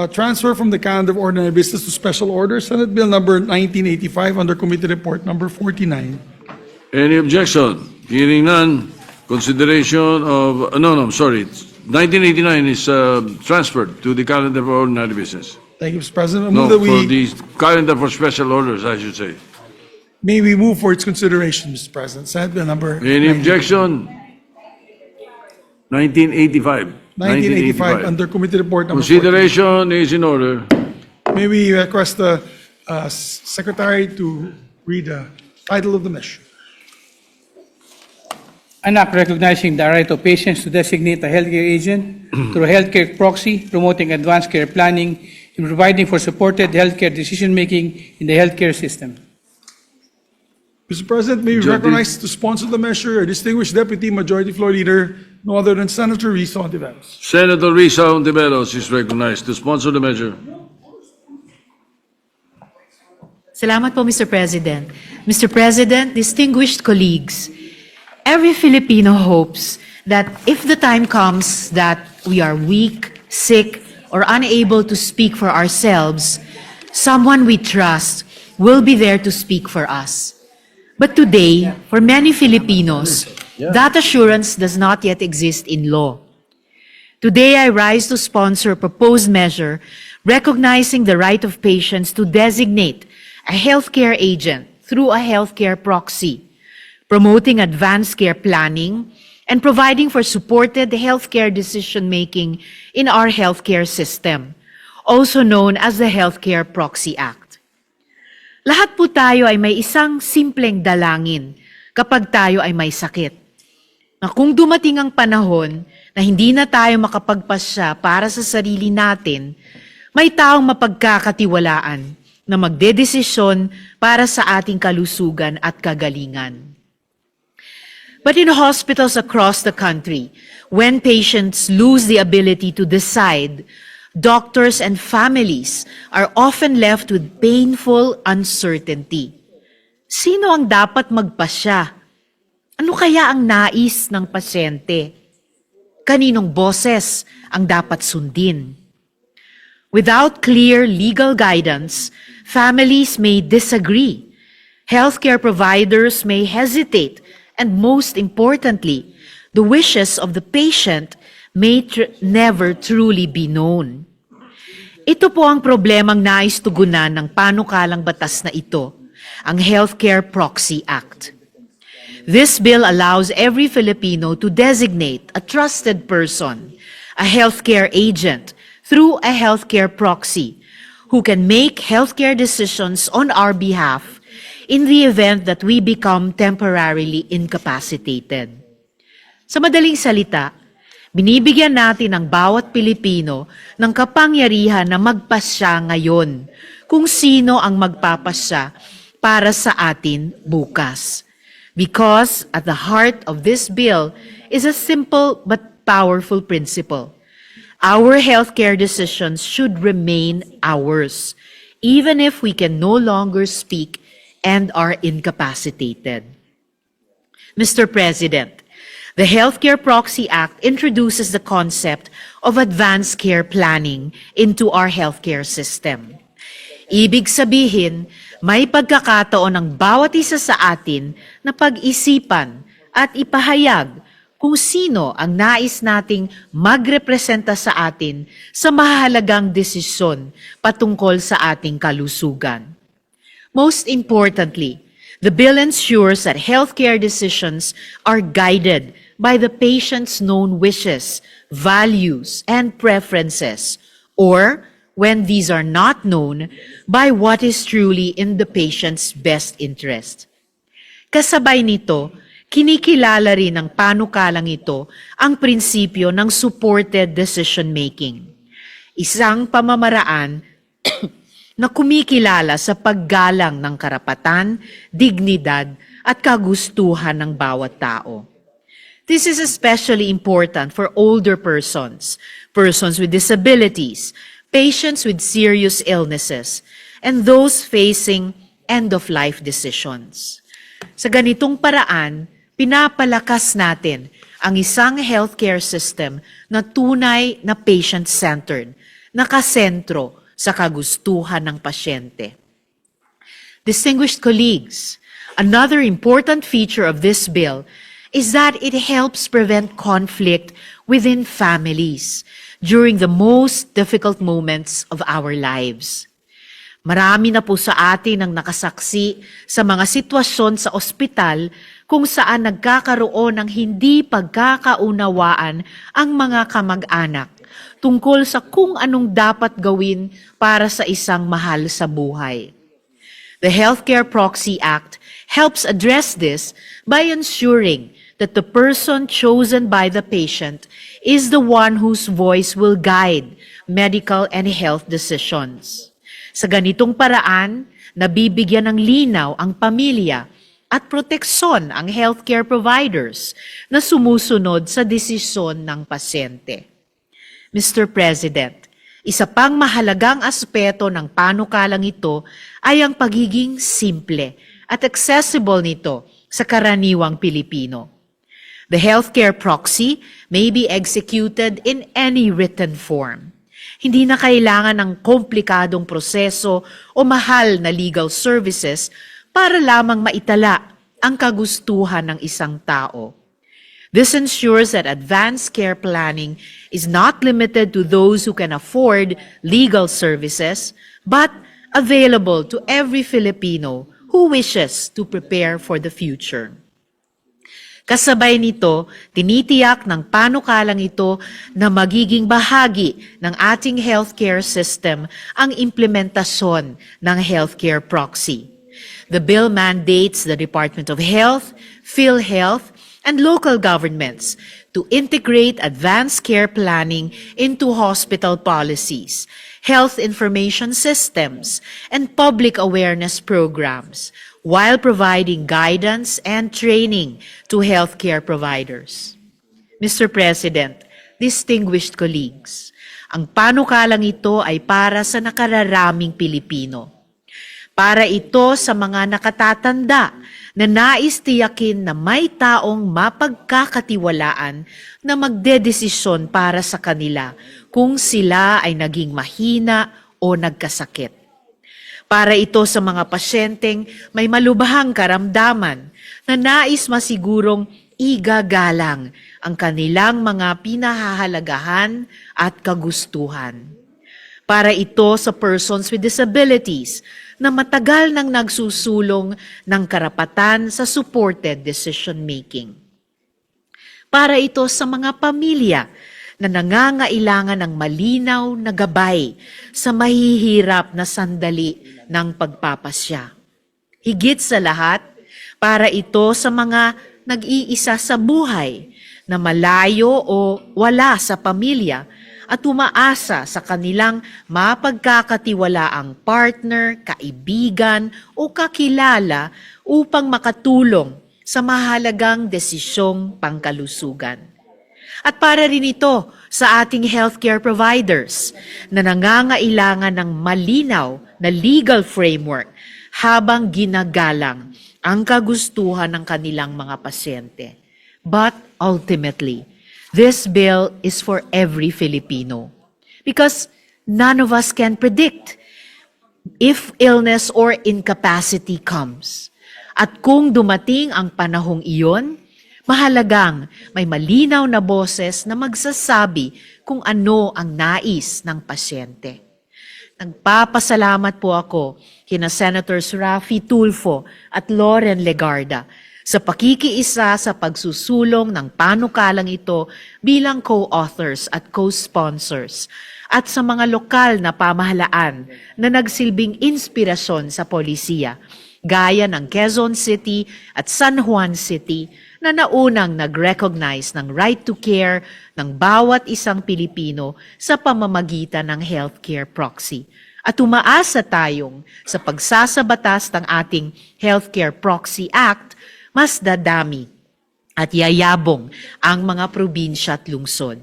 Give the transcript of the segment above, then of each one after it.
transfer from the calendar of ordinary business to special order, Senate Bill number 1985 under Committee Report number 49. Any objection? Hearing none, consideration of, I'm sorry. 1989 is transferred to the calendar for ordinary business. Thank you, Mr. President. I No, move that for we, the calendar for special orders, I should say. may we move for its consideration, Mr. President. Senate Bill number Any objection? 1985. 1985 under Committee Report number 49. Consideration is in order. May we request the Secretary to read the title of the measure? An act recognizing the right of patients to designate a healthcare agent through a healthcare proxy, promoting advanced care planning, and providing for supported healthcare decision-making in the healthcare system. Mr. President, may we Judge- recognize to sponsor the measure our distinguished Deputy Majority Floor Leader, no other than Senator Risa Ontiveros. Senator Risa Ontiveros is recognized to sponsor the measure. Salamat po, Mr. President. Mr. President, distinguished colleagues, every Filipino hopes that if the time comes that we are weak, sick, or unable to speak for ourselves, someone we trust will be there to speak for us. But today, for many Filipinos, that assurance does not yet exist in law. Today, I rise to sponsor a proposed measure recognizing the right of patients to designate a healthcare agent through a healthcare proxy, promoting advanced care planning, and providing for supported healthcare decision-making in our healthcare system, also known as the Healthcare Proxy Act. Lahat po tayo ay may isang simpleng dalangin kapag tayo ay may sakit. Na kung dumating ang panahon na hindi na tayo makapagpasya para sa sarili natin, may taong mapagkakatiwalaan na magdedesisyon para sa ating kalusugan at kagalingan. But in hospitals across the country, when patients lose the ability to decide, doctors and families are often left with painful uncertainty. Sino ang dapat magpasya? Ano kaya ang nais ng pasyente? Kaninong boses ang dapat sundin? Without clear legal guidance, families may disagree. Healthcare providers may hesitate, and most importantly, the wishes of the patient may never truly be known. Ito po ang problemang nais tugunan ng panukalang batas na ito, ang Healthcare Proxy Act. This bill allows every Filipino to designate a trusted person, a healthcare agent, through a healthcare proxy, who can make healthcare decisions on our behalf in the event that we become temporarily incapacitated. Sa madaling salita, binibigyan natin ang bawat Pilipino ng kapangyarihan na magpasya ngayon kung sino ang magpapasya para sa atin bukas. Because at the heart of this bill is a simple but powerful principle. Our healthcare decisions should remain ours, even if we can no longer speak and are incapacitated. Mr. President, the Healthcare Proxy Act introduces the concept of advanced care planning into our healthcare system. Ibig sabihin, may pagkakataon ng bawat isa sa atin na pag-isipan at ipahayag kung sino ang nais nating magrepresenta sa atin sa mahalagang desisyon patungkol sa ating kalusugan. Most importantly, the bill ensures that healthcare decisions are guided by the patient's known wishes, values, and preferences, or, when these are not known, by what is truly in the patient's best interest. Kasabay nito, kinikilala rin ng panukalang ito ang prinsipyo ng supported decision-making, isang pamamaraan na kumikilala sa paggalang ng karapatan, dignidad at kagustuhan ng bawat tao. This is especially important for older persons, persons with disabilities, patients with serious illnesses, and those facing end-of-life decisions. Sa ganitong paraan, pinapalakas natin ang isang healthcare system na tunay na patient-centered nakasentro sa kagustuhan ng pasyente. Distinguished colleagues, another important feature of this bill is that it helps prevent conflict within families during the most difficult moments of our lives. Marami na po sa atin ang nakasaksi sa mga sitwasyon sa ospital kung saan nagkakaroon ng hindi pagkakaunawaan ang mga kamag-anak tungkol sa kung anong dapat gawin para sa isang mahal sa buhay. The Healthcare Proxy Act helps address this by ensuring that the person chosen by the patient is the one whose voice will guide medical and health decisions. Sa ganitong paraan, nabibigyan ng linaw ang pamilya at proteksyon ang healthcare providers na sumusunod sa desisyon ng pasyente. Mr. President, isa pang mahalagang aspeto ng panukalang ito ay ang pagiging simple at accessible nito sa karaniwang Pilipino. The healthcare proxy may be executed in any written form. Hindi na kailangan ng komplikadong proseso o mahal na legal services para lamang maitala ang kagustuhan ng isang tao. This ensures that advanced care planning is not limited to those who can afford legal services, but available to every Filipino who wishes to prepare for the future. Kasabay nito, tinitiyak ng panukalang ito na magiging bahagi ng ating healthcare system ang implementasyon ng healthcare proxy. The bill mandates the Department of Health, PhilHealth, and local governments to integrate advanced care planning into hospital policies, health information systems, and public awareness programs, while providing guidance and training to healthcare providers. Mr. President, distinguished colleagues, ang panukalang ito ay para sa nakararaming Pilipino. Para ito sa mga nakatatanda na nais tiyakin na may taong mapagkakatiwalaan na magdedesisyon para sa kanila kung sila ay naging mahina o nagkasakit. Para ito sa mga pasyenteng may malubhang karamdaman na nais masigurong igagalang ang kanilang mga pinahahalagahan at kagustuhan. Para ito sa persons with disabilities na matagal nang nagsusulong ng karapatan sa supported decision-making. Para ito sa mga pamilya na nangangailangan ng malinaw na gabay sa mahihirap na sandali ng pagpapasya. Higit sa lahat, para ito sa mga nag-iisa sa buhay na malayo o wala sa pamilya at umaasa sa kanilang mapagkakatiwalaang partner, kaibigan o kakilala upang makatulong sa mahalagang desisyong pangkalusugan. At para rin ito sa ating healthcare providers na nangangailangan ng malinaw na legal framework habang ginagalang ang kagustuhan ng kanilang mga pasyente. But ultimately, this bill is for every Filipino because none of us can predict if illness or incapacity comes. At kung dumating ang panahong iyon, mahalagang may malinaw na boses na magsasabi kung ano ang nais ng pasyente. Nagpapasalamat po ako kina Senators Raffy Tulfo at Loren Legarda sa pakikiisa sa pagsusulong ng panukalang ito bilang co-authors at co-sponsors at sa mga lokal na pamahalaan na nagsilbing inspirasyon sa polisiya, gaya ng Quezon City at San Juan City na naunang nag-recognize ng right to care ng bawat isang Pilipino sa pamamagitan ng healthcare proxy. At umaasa tayong sa pagsasabatas ng ating Healthcare Proxy Act, mas dadami at yayabong ang mga probinsya at lungsod.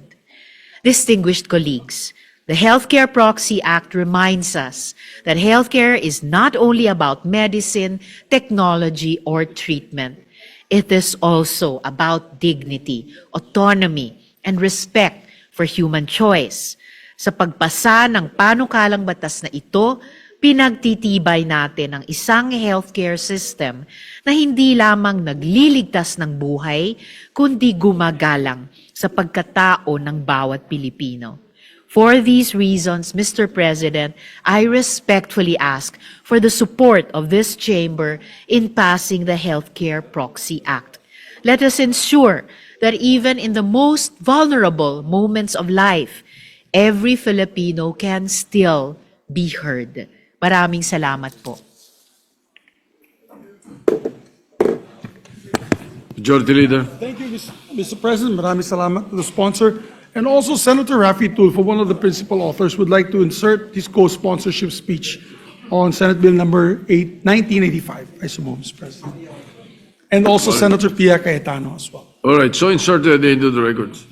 Distinguished colleagues, the Healthcare Proxy Act reminds us that healthcare is not only about medicine, technology, or treatment. It is also about dignity, autonomy, and respect for human choice. Sa pagpasa ng panukalang batas na ito, pinagtitibay natin ang isang healthcare system na hindi lamang nagliligtas ng buhay, kundi gumagalang sa pagkatao ng bawat Pilipino. For these reasons, Mr. President, I respectfully ask for the support of this chamber in passing the Healthcare Proxy Act. Let us ensure that even in the most vulnerable moments of life, every Filipino can still be heard. Maraming salamat po. Majority Leader. Thank you, Mr. President. Maraming salamat to the sponsor. And also Senator Raffy Tulfo, one of the principal authors, would like to insert his co-sponsorship speech on Senate Bill number 1985. I suppose, Mr. President. And also Senator Pia Cayetano as well. All right, so inserted into the records.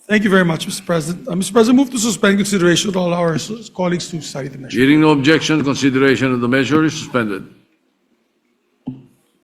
Thank you very much, Mr. President. Mr. President, move to suspend consideration to allow our colleagues to study the measure. Hearing no objection, consideration of the measure is suspended.